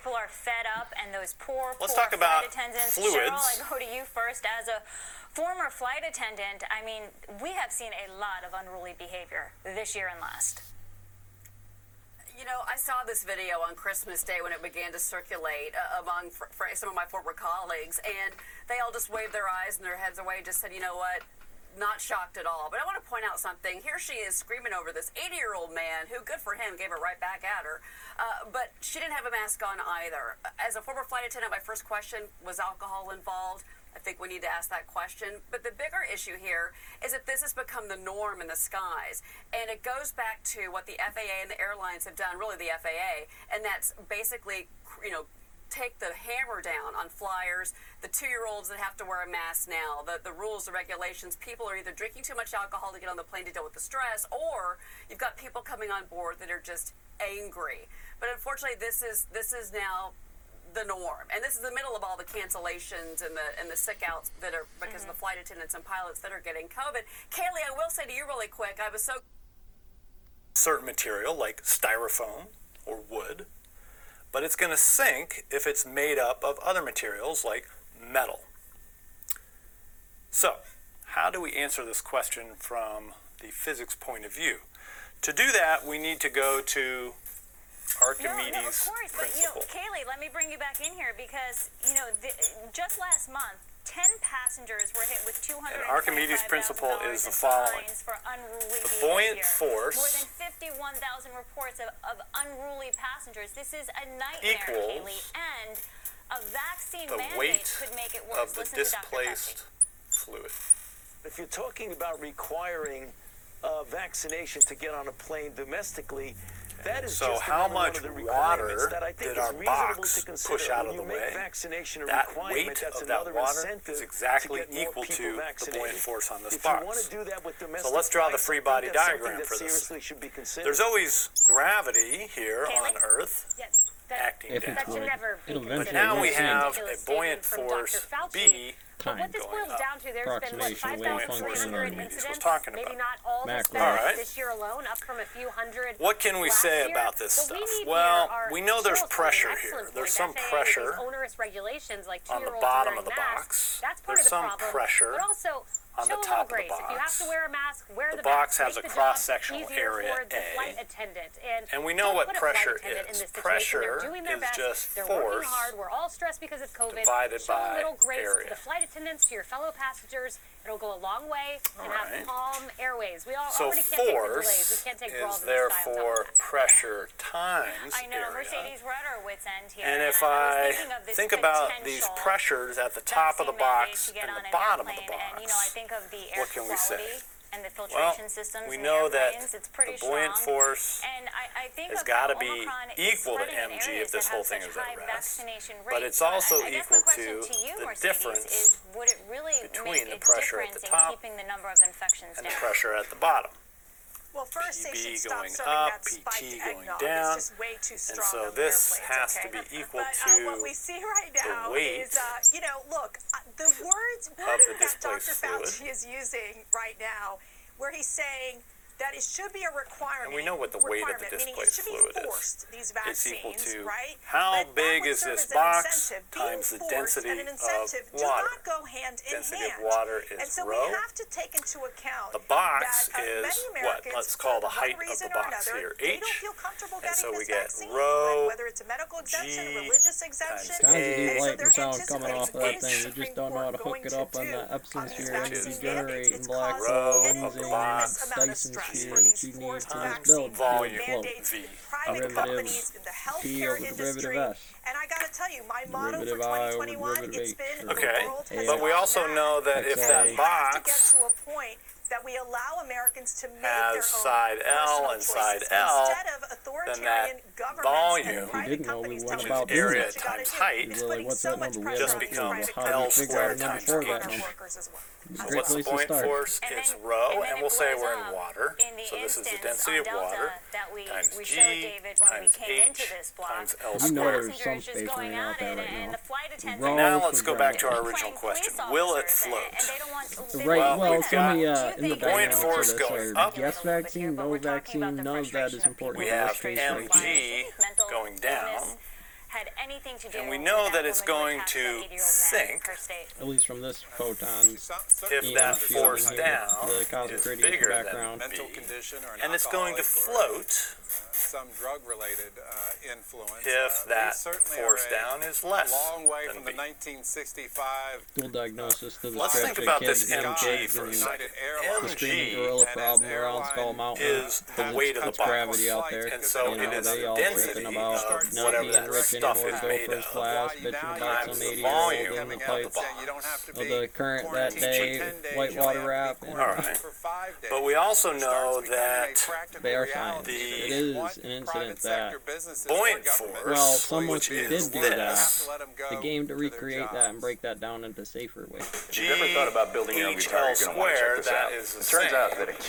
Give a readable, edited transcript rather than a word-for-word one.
people are fed up, and those poor Let's talk about flight attendants. fluids. Cheryl, I go to you first. As a former flight attendant, I mean, we have seen a lot of unruly behavior this year and last. You know, I saw this video on Christmas Day when it began to circulate among some of my former colleagues, and they all just waved their eyes and their heads away and just said, you know what, not shocked at all. But I want to point out something. Here she is screaming over this 80-year-old man who, good for him, gave it right back at her. But she didn't have a mask on either. As a former flight attendant, my first question, was alcohol involved? I think we need to ask that question. But the bigger issue here is that this has become the norm in the skies. And it goes back to what the FAA and the airlines have done, really the FAA, and that's basically, you know, take the hammer down on flyers, the 2-year-olds that have to wear a mask now, the rules, the regulations. People are either drinking too much alcohol to get on the plane to deal with the stress, or you've got people coming on board that are just angry. But unfortunately, this is now the norm, and this is the middle of all the cancellations and the sick outs that are because of the flight attendants and pilots that are getting COVID. Kaylee, I will say to you really quick, I was so certain material like styrofoam or wood, but it's going to sink if it's made up of other materials like metal. So, how do we answer this question from the physics point of view? To do that, we need to go to Archimedes' of course, principle. but, you know, Kaylee, let me bring you back in here because, you know, just last month, 10 passengers were hit with $225,000 And Archimedes' principle is the following. For unruly the buoyant behavior. force More than 51,000 reports of unruly passengers. This is a nightmare, equals Kaylee, and a vaccine the mandate weight could make it worse. of the Listen to Dr. displaced Fauci. fluid. If you're talking about requiring vaccination to get on a plane domestically, that is So just how another one much of the water requirements that I think did is our reasonable box to consider. push out When of the you make way? vaccination a That requirement, weight that's of that another water incentive is exactly to get more equal people to the vaccinated. buoyant force on this If box. you want to do that with domestic So let's draw the flights, free I think body that's something diagram that for this. seriously should be considered. There's always gravity here Kaylee? on Earth Yes, acting If down. it's that should like, never be it'll considered. eventually Now we work in have a Ridiculous buoyant statement from force Dr. Fauci. B But what this going boils up. down to, there's been, what, Approximation of wave 5,300 function Archimedes was incidents, talking maybe about. not all Macro. Hispanics All right. this year alone, up from a few hundred What can we last say year. about this What stuff? we need Well, here are we know there's Cheryl's pressure an here. excellent There's point. some FAA, pressure these onerous regulations like on the 2-year-olds bottom wearing of the masks, box. That's part There's of the some problem. pressure But also, on show the a top little of the grace. If you have box. to wear a mask, wear The the box mask. has Make a the cross-sectional job easier area for the A. flight attendant. And we know don't what put a pressure flight attendant in is. this situation. Pressure They're doing their is best. just They're force working hard. We're all stressed because of COVID. divided Show a by little grace area. to the flight attendants, to your fellow passengers. It'll go a long way and All right. have calm airways. We all So already can't take the delays. force We can't take is brawls in the therefore style. pressure times I know, area. Mercedes, we're at our wits' end here. And if I I was thinking of this think about these potential pressures at the top of the vaccine mandate box to get and on the an bottom of the airplane, box, and, you know, I think of the air what can we say? quality and the Well, filtration systems we in know that airplanes. It's pretty the buoyant strong. force And I think has of got to how be Omicron is equal to spreading in mg areas if this that whole have thing such is at high rest. vaccination But rates. it's So also I guess equal my question to to you, the Mercedes, difference is would it really between make the a pressure at difference the in top keeping the number of infections and the down? pressure at the bottom. Well, first they should PB stop going serving up, that spiked PT going eggnog. down, It's just way too strong. and so on this airplanes, has okay? to be equal but, to what we see right now weight is, you know, look, the words the that displaced Dr. fluid. Fauci is using right now, where he's saying that it should be a requirement. And we know what the weight of the meaning it displaced should be fluid is. forced, these It's equal vaccines, to right? how But that big would is serve this as an box incentive. times Being the forced density and an of incentive do water. not go hand in Density hand. of water is and so rho. we have to take into account The box that, is many what? Americans, Let's call the for height one of the reason or box another, here, they don't H. feel comfortable And getting so we this get vaccine, rho whether it's a medical exemption, G a religious exemption. times Sounds A. like so light they're and sound coming anticipating off of what that is thing. the We just Supreme don't know how to Court hook it going up to on do that Epsom on these sphere energy vaccine generating mandates? It's black causing Rho hole an of the Lindsay box amount of Dyson stress sphere for that these you need forced to this vaccine build Volume mandates V. in private Derivative companies in the T healthcare over industry. derivative S. And I got to tell you, my motto for Derivative I over 2021, derivative it's H. been Okay, the world has but we gone also mad. know that if XA. that We have to get box to a point that we allow Americans to make has their own side L personal and side choices L, instead of authoritarian governments volume, and private didn't know we companies went telling about us doing area what you gotta times do. height, It's Like, putting what's so that much number? We pressure just on these becomes private How do we L companies figure out squared a number times for and that our H. number? workers as well. So Great what's the place to buoyant start. force? And It's then- rho, and and then we'll it say blows we're in up water. in the So this is the instance density on of Delta water that we times showed G David when we times came into H this block. times L You know squared. there's some Passengers just space going running out at there it, right and now. the flight attendants Wrong Now for let's go back to our gravity. original playing question. police Will it officers, float? and they don't want- they Right, don't well, want it's that. only Do you in the think buoyant dynamics of force this going are up. yes vaccine, But no we're talking about vaccine, the none of that is frustration of important We in this have case MG right now. mental going down. illness had anything to do And we with know that that it's woman who going attacked to that 80-year-old man sink. per state. At least from this photon. If that force down the cosmic is radiation bigger background. than mental B, condition or an and it's going to alcoholic or, float some drug-related influence. if We that certainly force are a down is less long way than from B. the 1965 Dual diagnosis to the Let's stretch think of about kids this and MG kids for a and second. the screaming MG gorilla and as problem around Skull airline Mountain. is the weight of the It's body. gravity out there. And so you know, it is they the all density tripping about of not whatever being that rich stuff anymore, is go made first of class, Why you bitching now about times some the 80-year-old volume in the coming out pipe and saying you don't have to of be the current that quarantined day, for 10 days, Whitewater you only have Rap. to be And quarantined Alright. for 5 days. But we also It know starts becoming a that practical they are reality science. the It is what an incident private that sector businesses or buoyant government force, well, someone which did is do this, that. let 'em go The game to to their recreate that and jobs. break that down into safer ways. G If you've ever thought about building your own H guitar, L you're going to want to check squared, this that out. is the It turns same. out that a kid